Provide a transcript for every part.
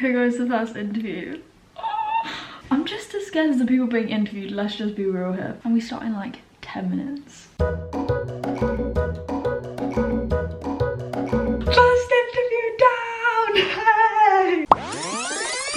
Here goes the first interview. I'm just as scared as the people being interviewed, let's just be real here. And we start in like 10 minutes. First interview down! Hey!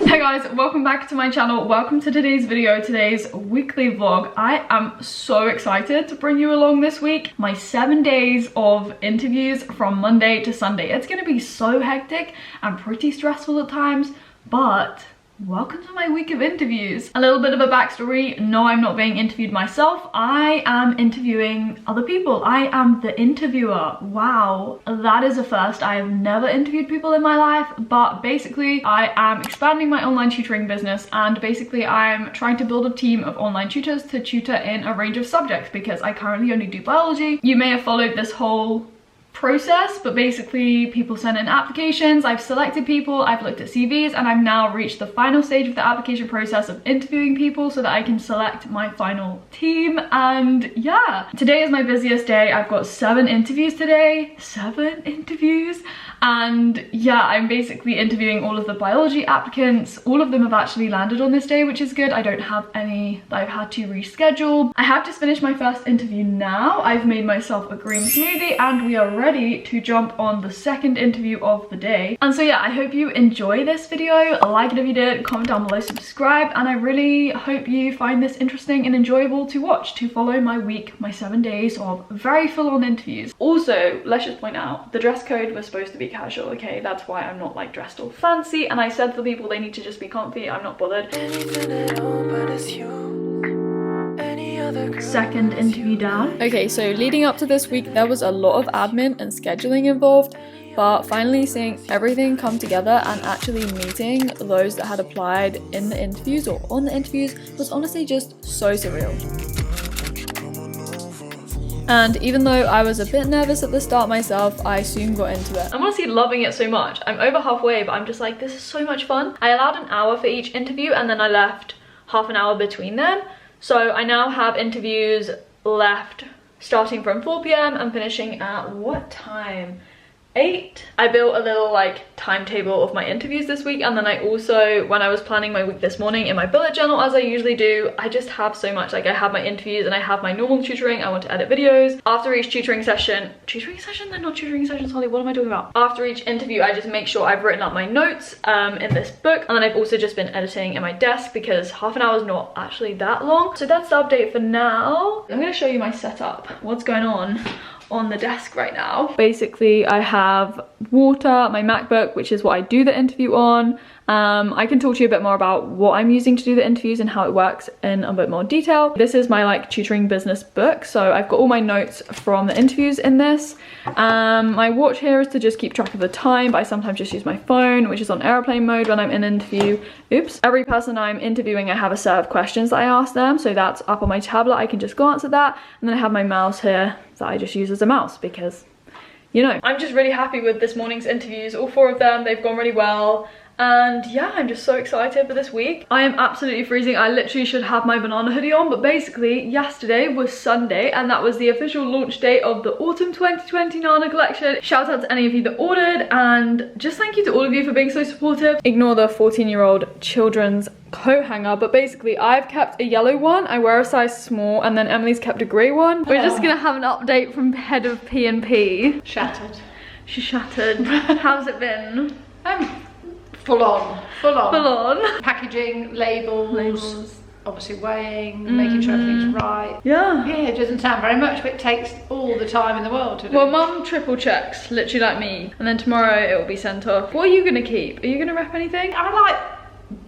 Hey guys, welcome back to my channel. Welcome to today's video, today's weekly vlog. I am so excited to bring you along this week. My 7 days of interviews from Monday to Sunday. It's gonna be so hectic and pretty stressful at times, but welcome to my week of interviews. A little bit of a backstory. No, I'm not being interviewed myself. I am interviewing other people. I am the interviewer. Wow, that is a first. I have never interviewed people in my life, but basically I am expanding my online tutoring business, and basically I'm trying to build a team of online tutors to tutor in a range of subjects because I currently only do biology. You may have followed this whole process, but basically people send in applications, I've selected people, I've looked at CVs, and I've now reached the final stage of the application process of interviewing people so that I can select my final team. And yeah, today is my busiest day. I've got 7 interviews today. 7 interviews. And yeah, I'm basically interviewing all of the biology applicants. All of them have actually landed on this day, which is good. I don't have any that I've had to reschedule. I have just finished my first interview now. I've made myself a green smoothie and we are ready to jump on the second interview of the day. And so yeah, I hope you enjoy this video. Like it if you did, comment down below, subscribe, and I really hope you find this interesting and enjoyable to watch, to follow my week, my 7 days of very full-on interviews. Also, let's just point out, the dress code was supposed to be casual, okay? That's why I'm not like dressed all fancy, and I said for people they need to just be comfy. I'm not bothered. Second interview down. Okay, so leading up to this week there was a lot of admin and scheduling involved, but finally seeing everything come together and actually meeting those that had applied in the interviews or on the interviews was honestly just so surreal. And even though I was a bit nervous at the start myself, I soon got into it. I'm honestly loving it so much. I'm over halfway, but I'm just like, this is so much fun. I allowed an hour for each interview and then I left half an hour between them. So I now have interviews left starting from 4 p.m. and finishing at what time? 8. I built a little like timetable of my interviews this week, and then I also, when I was planning my week this morning in my bullet journal, as I usually do, I just have so much. Like I have my interviews and I have my normal tutoring. I want to edit videos. After each tutoring session, they're not tutoring sessions, Holly, what am I talking about? After each interview, I just make sure I've written up my notes in this book, and then I've also just been editing in my desk because half an hour is not actually that long. So that's the update for now. I'm gonna show you my setup, what's going on the desk right now. Basically, I have water, my MacBook, which is what I do the interview on. I can talk to you a bit more about what I'm using to do the interviews and how it works in a bit more detail. This is my like tutoring business book, so I've got all my notes from the interviews in this. My watch here is to just keep track of the time, but I sometimes just use my phone, which is on airplane mode when I'm in an interview. Oops. Every person I'm interviewing, I have a set of questions that I ask them, so that's up on my tablet. I can just go answer that, and then I have my mouse here that I just use as a mouse because, you know. I'm just really happy with this morning's interviews. All 4 of them, they've gone really well. And yeah, I'm just so excited for this week. I am absolutely freezing. I literally should have my banana hoodie on, but basically yesterday was Sunday and that was the official launch date of the Autumn 2020 Nana collection. Shout out to any of you that ordered, and just thank you to all of you for being so supportive. Ignore the 14-year-old children's coat hanger, but basically I've kept a yellow one. I wear a size small, and then Emily's kept a grey one. We're just gonna have an update from head of P&P. Shattered. She's shattered. How's it been? Full on. Full on. Packaging, labels, obviously weighing, making sure everything's right. Yeah. Yeah, it doesn't sound very much, but it takes all the time in the world to do. Well, Mum triple checks, literally like me, and then tomorrow it will be sent off. What are you gonna keep? Are you gonna rep anything? I like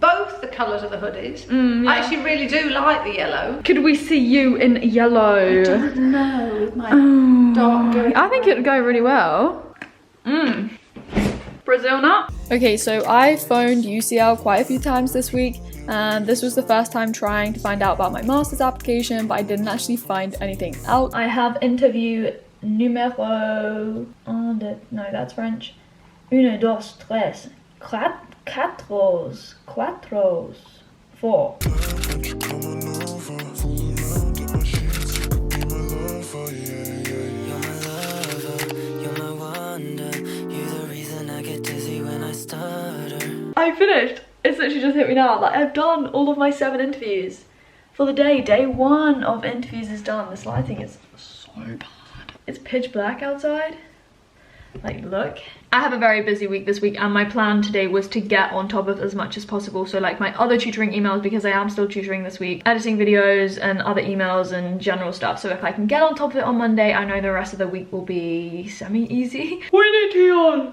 both the colours of the hoodies. Yeah. I actually really do like the yellow. Could we see you in yellow? I don't know, with my dark grey. I think it would go really well. Brazil nut. Okay, so I phoned UCL quite a few times this week, and this was the first time trying to find out about my master's application, but I didn't actually find anything out. I have interview numéro no, that's French. 1, 2, 3, 4. I I finished. It's literally just hit me now. Like, I've done all of my 7 interviews for the day. Day 1 of interviews is done. This lighting is so bad. It's pitch black outside. Like, look. I have a very busy week this week, and my plan today was to get on top of as much as possible. So like my other tutoring emails, because I am still tutoring this week, editing videos and other emails and general stuff. So if I can get on top of it on Monday, I know the rest of the week will be semi-easy. We need tea on.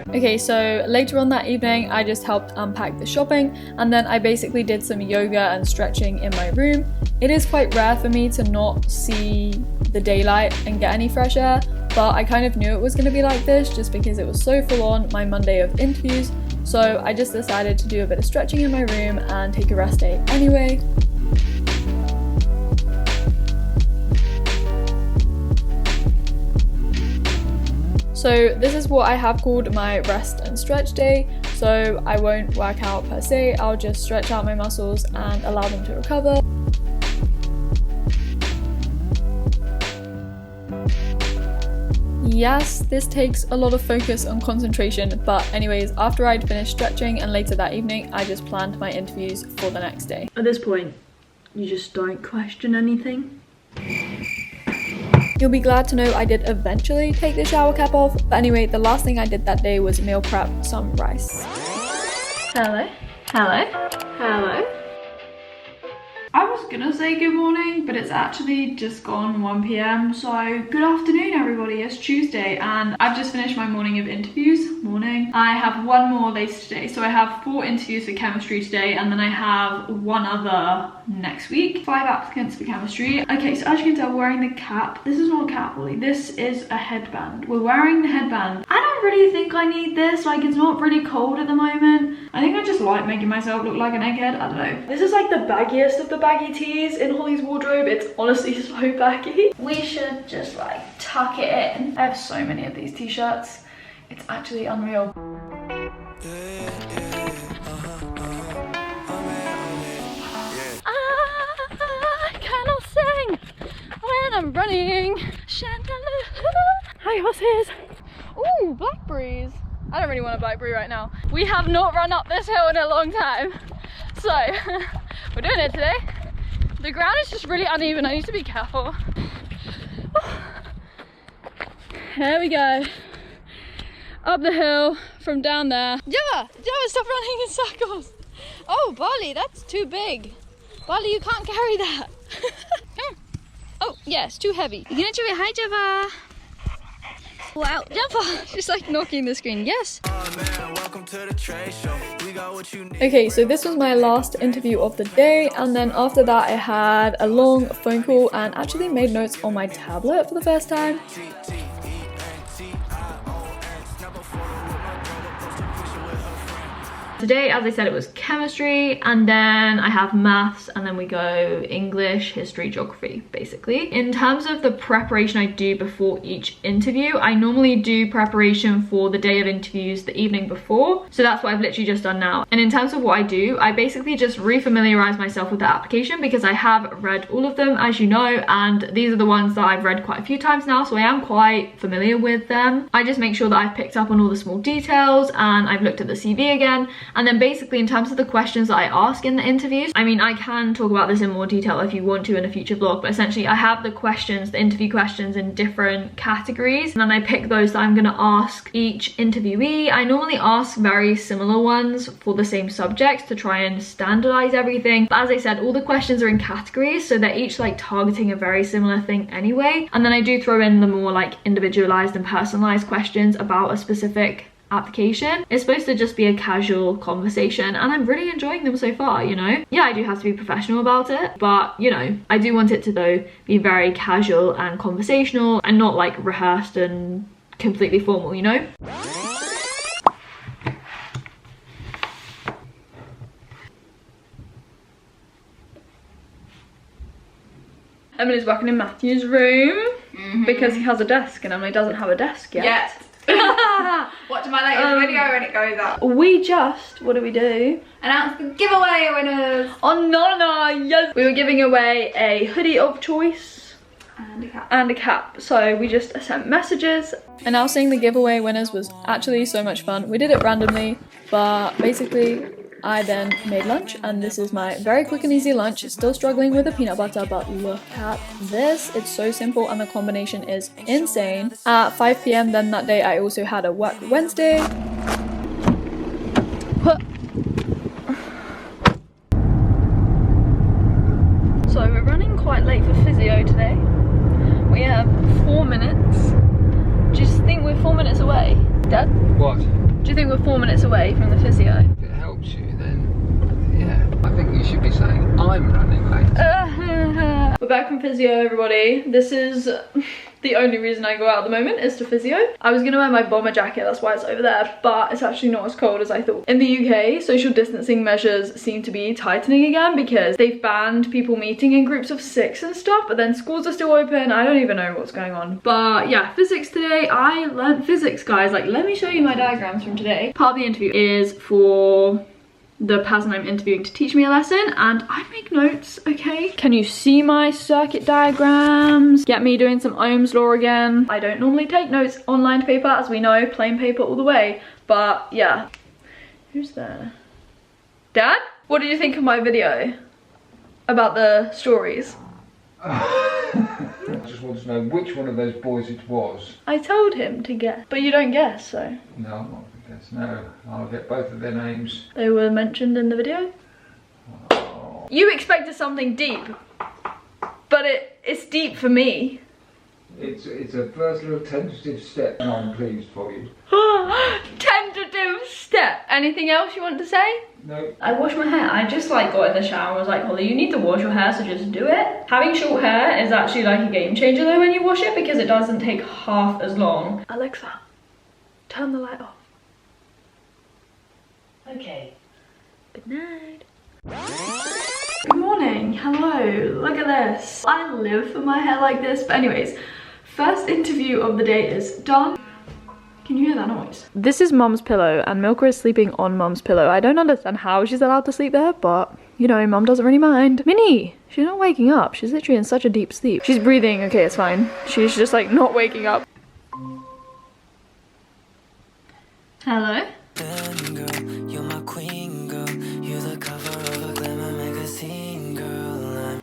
Okay, so later on that evening, I just helped unpack the shopping, and then I basically did some yoga and stretching in my room. It is quite rare for me to not see the daylight and get any fresh air, but I kind of knew it was going to be like this just because it was so full on my Monday of interviews. So I just decided to do a bit of stretching in my room and take a rest day anyway. So this is what I have called my rest and stretch day. So I won't work out per se, I'll just stretch out my muscles and allow them to recover. Yes, this takes a lot of focus and concentration, but anyways, after I'd finished stretching and later that evening, I just planned my interviews for the next day. At this point, you just don't question anything. You'll be glad to know I did eventually take the shower cap off, but anyway, the last thing I did that day was meal prep some rice. Hello? Hello? Hello? I was gonna say good morning, but it's actually just gone 1 p.m. So good afternoon everybody, it's Tuesday and I've just finished my morning of interviews. Morning. I have 1 more later today. So I have 4 interviews for chemistry today, and then I have 1 other next week. 5 applicants for chemistry. Okay, so as you can tell, we're wearing the cap. This is not a cap, Ollie. This is a headband. We're wearing the headband. I don't really think I need this. Like, it's not really cold at the moment. I think I just like making myself look like an egghead. I don't know. This is like the baggiest of the baggy tees in Holly's wardrobe. It's honestly so baggy. We should just like tuck it in. I have so many of these t-shirts. It's actually unreal. I cannot sing when I'm running. Hi horses. Ooh, blackberries. I don't really want a blackberry right now. We have not run up this hill in a long time. So, we're doing it today. The ground is just really uneven. I need to be careful. There we go. Up the hill from down there. Java, stop running in circles. Oh, Barley, that's too big. Barley, you can't carry that. Oh, yes, too heavy. You're gonna do it. Hi, Java. Wow, Java, she's like knocking the screen. Yes. Okay, so this was my last interview of the day, and then after that I had a long phone call and actually made notes on my tablet for the first time. Today, as I said, it was chemistry, and then I have maths, and then we go English, history, geography, basically. In terms of the preparation I do before each interview, I normally do preparation for the day of interviews the evening before. So that's what I've literally just done now. And in terms of what I do, I basically just refamiliarize myself with the application because I have read all of them, as you know, and these are the ones that I've read quite a few times now, so I am quite familiar with them. I just make sure that I've picked up on all the small details and I've looked at the CV again. And then basically in terms of the questions that I ask in the interviews, I mean, I can talk about this in more detail if you want to in a future vlog, but essentially I have the questions, the interview questions in different categories, and then I pick those that I'm gonna ask each interviewee. I normally ask very similar ones for the same subjects to try and standardize everything. But as I said, all the questions are in categories, so they're each like targeting a very similar thing anyway. And then I do throw in the more like individualized and personalized questions about a specific application. It's supposed to just be a casual conversation, and I'm really enjoying them so far, you know. Yeah, I do have to be professional about it, but you know, I do want it to though be very casual and conversational and not like rehearsed and completely formal, you know. Emily's working in Matthew's room because he has a desk and Emily doesn't have a desk yet. Watch my latest video when it goes up. We just, what do we do? Announce the giveaway winners. Oh no, yes. We were giving away a hoodie of choice. And a cap. So we just sent messages. Announcing the giveaway winners was actually so much fun. We did it randomly, but basically I then made lunch, and this is my very quick and easy lunch. Still struggling with the peanut butter, but look at this. It's so simple and the combination is insane. At 5 p.m. then that day I also had a work Wednesday. So we're running quite late for physio today. We have 4 minutes. Do you think we're 4 minutes away, Dad? What? Do you think we're 4 minutes away from the physio? If it helps you, then yeah. I think you should be saying I'm running late. We're back from physio, everybody. This is the only reason I go out at the moment is to physio. I was gonna wear my bomber jacket, that's why it's over there, but it's actually not as cold as I thought. In the UK, social distancing measures seem to be tightening again because they've banned people meeting in groups of 6 and stuff, but then schools are still open. I don't even know what's going on. But yeah, physics today. I learned physics, guys. Like, let me show you my diagrams from today. Part of the interview is for the person I'm interviewing to teach me a lesson, and I make notes, okay? Can you see my circuit diagrams? Get me doing some Ohm's law again. I don't normally take notes on lined paper, as we know, plain paper all the way, but yeah. Who's there? Dad? What did you think of my video about the stories? I just want to know which one of those boys it was. I told him to guess, but you don't guess, so. No, I'm not going to guess. No, I'll get both of their names. They were mentioned in the video. Oh. You expected something deep, but it's deep for me. It's a first little tentative step, and I'm pleased for you. Tentative step. Anything else you want to say? No. I washed my hair. I just like got in the shower and was like, Holly, you need to wash your hair, so just do it. Having short hair is actually like a game changer though when you wash it, because it doesn't take half as long. Alexa, turn the light off. Okay. Good night. Good morning. Hello. Look at this. I live for my hair like this. But anyways, first interview of the day is done. Can you hear that noise? This is Mum's pillow, and Milka is sleeping on Mum's pillow. I don't understand how she's allowed to sleep there, but you know, Mum doesn't really mind. Minnie, she's not waking up. She's literally in such a deep sleep. She's breathing. Okay, it's fine. She's just like not waking up. Hello?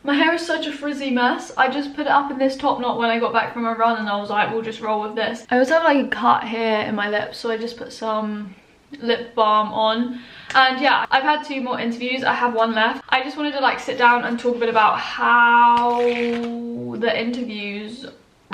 My hair is such a frizzy mess. I just put it up in this top knot when I got back from a run, and I was like, we'll just roll with this. I also have like a cut here in my lips, so I just put some lip balm on. And yeah, I've had 2 more interviews. I have 1 left. I just wanted to like sit down and talk a bit about how the interviews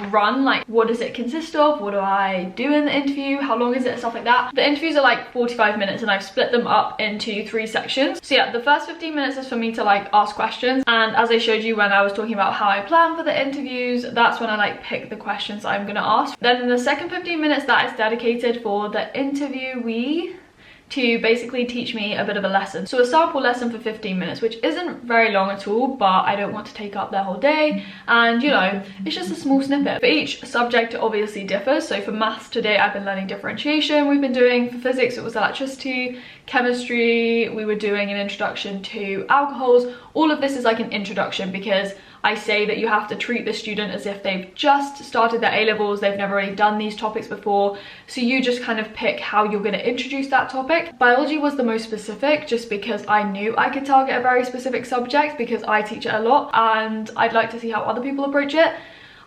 run, like what does it consist of, what do I do in the interview, how long is it, stuff like that. The interviews are like 45 minutes and I've split them up into 3 sections. So yeah, the first 15 minutes is for me to like ask questions, and as I showed you when I was talking about how I plan for the interviews, that's when I like pick the questions I'm gonna ask. Then in the second 15 minutes, that is dedicated for the interviewee to basically teach me a bit of a lesson. So a sample lesson for 15 minutes, which isn't very long at all, but I don't want to take up their whole day. And you know, it's just a small snippet. For each subject, it obviously differs. So for maths today, I've been learning differentiation. We've been doing, for physics, it was electricity. Chemistry, we were doing an introduction to alcohols. All of this is like an introduction, because I say that you have to treat the student as if they've just started their A-levels, they've never really done these topics before, so you just kind of pick how you're going to introduce that topic. Biology was the most specific, just because I knew I could target a very specific subject, because I teach it a lot, and I'd like to see how other people approach it.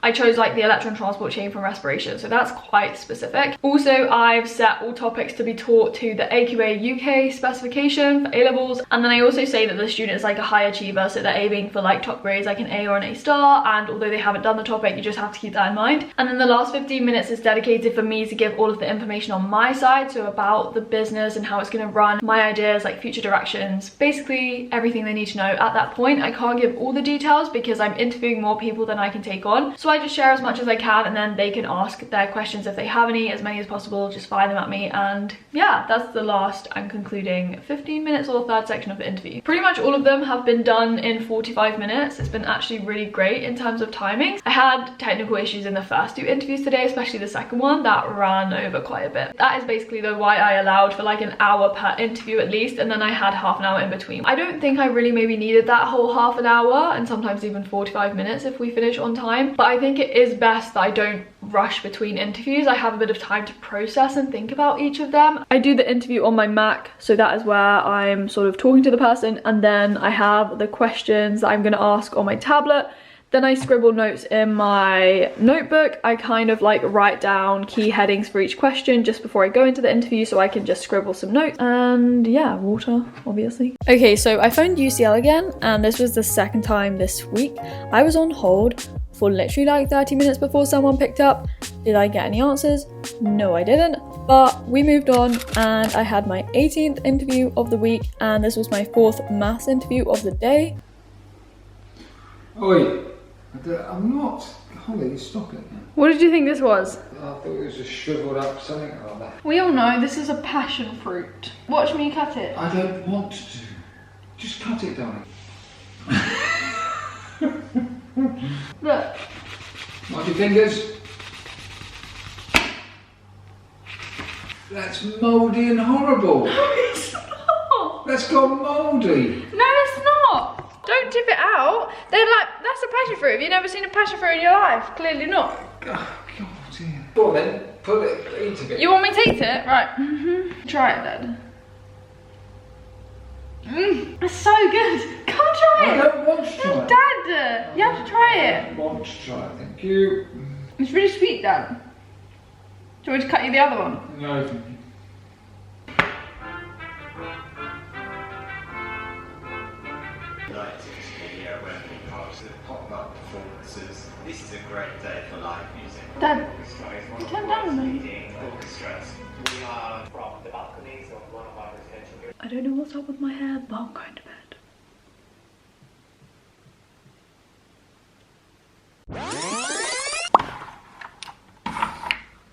I chose like the electron transport chain from respiration, so that's quite specific. Also, I've set all topics to be taught to the AQA UK specification for A-levels, and then I also say that the student is like a high achiever, so they're aiming for like top grades like an A or an A star, and although they haven't done the topic, you just have to keep that in mind. And then the last 15 minutes is dedicated for me to give all of the information on my side, so about the business and how it's going to run, my ideas, like future directions, basically everything they need to know at that point. I can't give all the details because I'm interviewing more people than I can take on, so I just share as much as I can, and then they can ask their questions if they have any, as many as possible, just fire them at me. And yeah, that's the last and concluding 15 minutes, or the third section of the interview. Pretty much all of them have been done in 45 minutes. It's been actually really great in terms of timings. I had technical issues in the first 2 interviews today, especially the second one, that ran over quite a bit. That is basically though why I allowed for like an hour per interview at least, and then I had half an hour in between. I don't think I really maybe needed that whole half an hour, and sometimes even 45 minutes if we finish on time, but I think think it is best that I don't rush between interviews. I have a bit of time to process and think about each of them. I do the interview on my Mac, so that is where I'm sort of talking to the person, and then I have the questions that I'm going to ask on my tablet. Then I scribble notes in my notebook. I kind of like write down key headings for each question just before I go into the interview, so I can just scribble some notes. And yeah, water, obviously. Okay, so I phoned UCL again, and this was the second time this week. I was on hold for literally like 30 minutes before someone picked up. Did I get any answers? No, I didn't. But we moved on, and I had my 18th interview of the week, and this was my 4th maths interview of the day. Oi, I'm not. Holly, stop it. What did you think this was? I thought it was just shriveled up something like that. We all know this is a passion fruit. Watch me cut it. I don't want to. Just cut it, darling. Look. Watch your fingers. That's mouldy and horrible. No, it's not. That's gone mouldy. No, it's not. Don't tip it out. They're like, that's a passion fruit. Have you never seen a passion fruit in your life? Clearly not. Oh, God, dear. Go on then, put it, eat a bit. You want me to eat it? Right. Try it then. It's so good. Come try it. I don't want to try it. Dad, you have to try it. I want to try it, thank you. It's really sweet, Dad. Do you want me to cut you the other one? No, thank you. Pop-up performances. This is a great day for live music. Dad, you turn down a minute. Orchestras. We are from the balconies of one of our residential buildings. I don't know what's up with my hair, but I'm going to bed.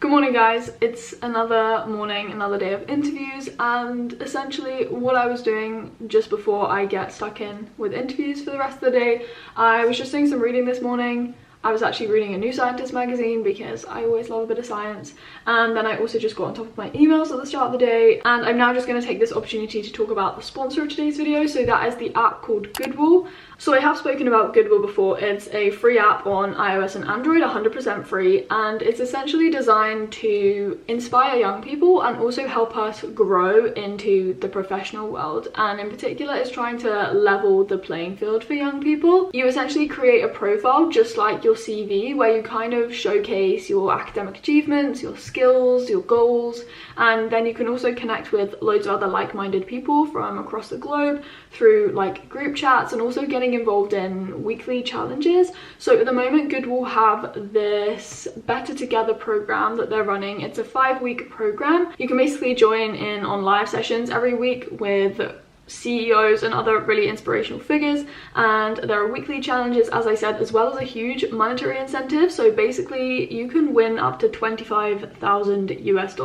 Good morning, guys. It's another morning, another day of interviews, and essentially what I was doing just before I get stuck in with interviews for the rest of the day, I was just doing some reading this morning. I was actually reading a New Scientist magazine because I always love a bit of science, and then I also just got on top of my emails at the start of the day, and I'm now just going to take this opportunity to talk about the sponsor of today's video. So that is the app called Goodwill. So I have spoken about Goodwill before. It's a free app on iOS and Android, 100% free, and it's essentially designed to inspire young people and also help us grow into the professional world, and in particular it's trying to level the playing field for young people. You essentially create a profile just like your CV, where you kind of showcase your academic achievements, your skills, your goals, and then you can also connect with loads of other like-minded people from across the globe through like group chats, and also getting involved in weekly challenges. So at the moment Goodwill have this Better Together program that they're running. It's a 5-week program. You can basically join in on live sessions every week with CEOs and other really inspirational figures, and there are weekly challenges, as I said, as well as a huge monetary incentive. So basically you can win up to $25,000 US,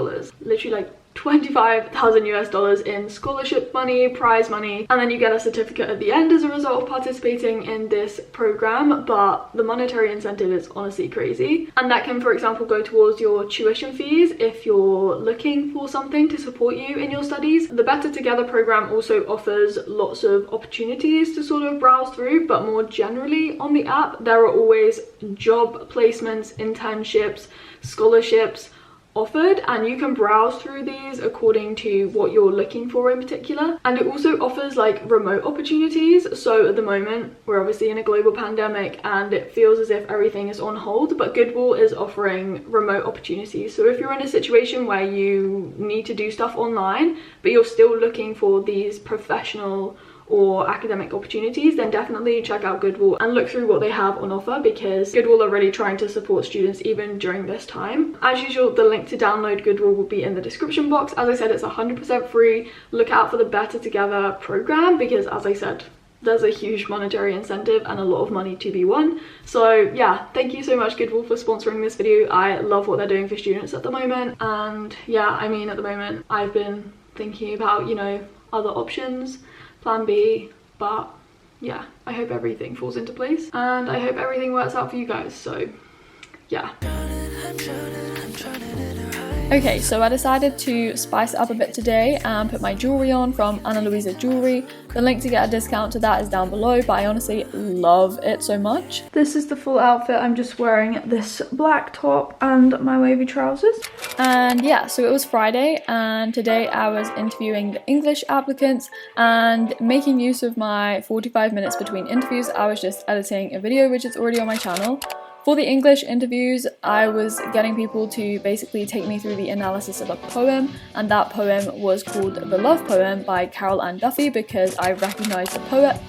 literally like $25,000 US in scholarship money, prize money, and then you get a certificate at the end as a result of participating in this program. But the monetary incentive is honestly crazy, and that can, for example, go towards your tuition fees if you're looking for something to support you in your studies. The Better Together program also offers lots of opportunities to sort of browse through, but more generally on the app there are always job placements, internships, scholarships offered, and you can browse through these according to what you're looking for in particular. And it also offers like remote opportunities. So at the moment we're obviously in a global pandemic and it feels as if everything is on hold, but Goodwill is offering remote opportunities. So if you're in a situation where you need to do stuff online but you're still looking for these professional or academic opportunities, then definitely check out Goodwill and look through what they have on offer, because Goodwill are really trying to support students even during this time. As usual, the link to download Goodwill will be in the description box. As I said, it's 100% free. Look out for the Better Together program because, as I said, there's a huge monetary incentive and a lot of money to be won. So yeah, thank you so much Goodwill for sponsoring this video. I love what they're doing for students at the moment, and yeah, I mean, at the moment I've been thinking about, you know, other options, plan B, but yeah, I hope everything falls into place and I hope everything works out for you guys. So yeah. Okay, so I decided to spice it up a bit today and put my jewellery on from Ana Luisa Jewellery. The link to get a discount to that is down below, but I honestly love it so much. This is the full outfit. I'm just wearing this black top and my wavy trousers. And yeah, so it was Friday, and today I was interviewing the English applicants, and making use of my 45 minutes between interviews, I was just editing a video which is already on my channel. For the English interviews, I was getting people to basically take me through the analysis of a poem, and that poem was called The Love Poem by Carol Ann Duffy because I recognised the poet.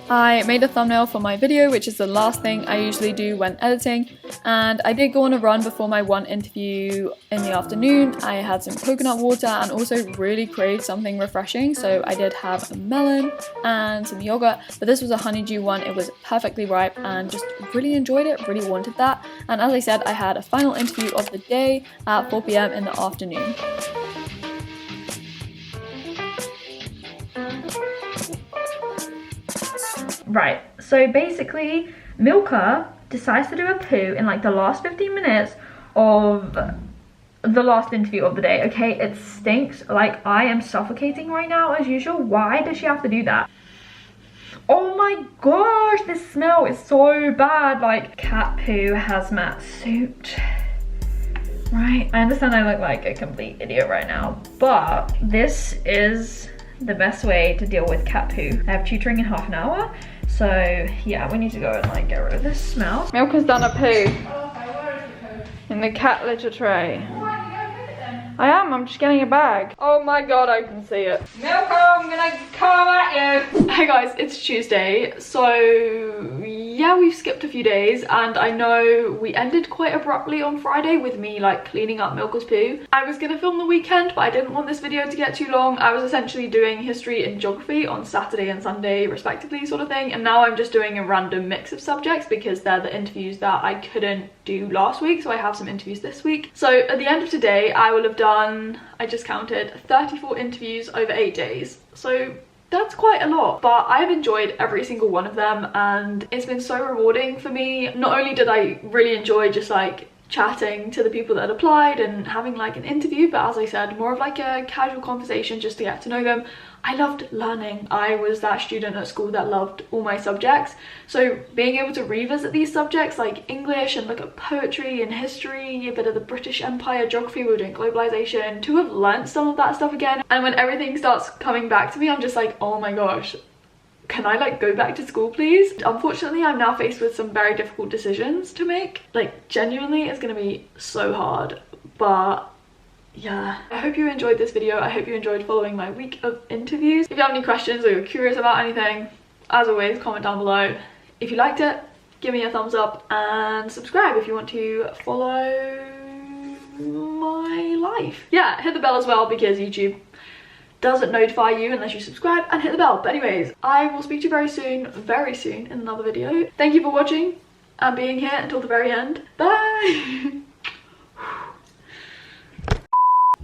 I made a thumbnail for my video, which is the last thing I usually do when editing, and I did go on a run before my one interview in the afternoon. I had some coconut water and also really craved something refreshing, so I did have a melon and some yogurt, but this was a honeydew one. It was perfectly ripe and just really enjoyed it, really wanted that. And as I said, I had a final interview of the day at 4 PM in the afternoon. Right, so basically Milka decides to do a poo in like the last 15 minutes of the last interview of the day, okay? It stinks. Like, I am suffocating right now as usual. Why does she have to do that? Oh my gosh, this smell is so bad. Like, cat poo hazmat suit. Right, I understand I look like a complete idiot right now, but this is the best way to deal with cat poo. I have tutoring in half an hour, so yeah, we need to go and like get rid of this smell. Milka's done a poo. Okay, where is the poo? In the cat litter tray. Why don't you go get it then? I am, I'm just getting a bag. Oh my god, I can see it. Milka, I'm gonna come at you. Hey guys, it's Tuesday, so yeah, we've skipped a few days, and I know we ended quite abruptly on Friday with me like cleaning up Milka's poo. I was gonna film the weekend, but I didn't want this video to get too long. I was essentially doing history and geography on Saturday and Sunday respectively, sort of thing, and now I'm just doing a random mix of subjects because they're the interviews that I couldn't do last week, so I have some interviews this week. So at the end of today, I will have done, I just counted, 34 interviews over 8 days. So that's quite a lot, but I've enjoyed every single one of them, and it's been so rewarding for me. Not only did I really enjoy just like chatting to the people that had applied and having like an interview, but as I said, more of like a casual conversation just to get to know them. I loved learning. I was that student at school that loved all my subjects, so being able to revisit these subjects like English and look at poetry and history, a bit of the British Empire, geography, we were doing globalization, to have learnt some of that stuff again, and when everything starts coming back to me, I'm just like, oh my gosh, can I like go back to school please? Unfortunately, I'm now faced with some very difficult decisions to make. Like, genuinely, it's gonna be so hard, but yeah. I hope you enjoyed this video. I hope you enjoyed following my week of interviews. If you have any questions or you're curious about anything, as always, comment down below. If you liked it, give me a thumbs up and subscribe if you want to follow my life. Yeah, hit the bell as well because YouTube doesn't notify you unless you subscribe, and hit the bell. But anyways, I will speak to you very soon in another video. Thank you for watching and being here until the very end. Bye.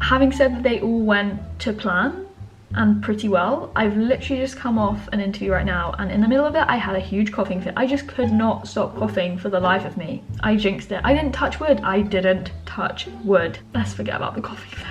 Having said that they all went to plan and pretty well, I've literally just come off an interview right now, and in the middle of it I had a huge coughing fit. I just could not stop coughing for the life of me. I jinxed it. I didn't touch wood. I didn't touch wood. Let's forget about the coughing fit.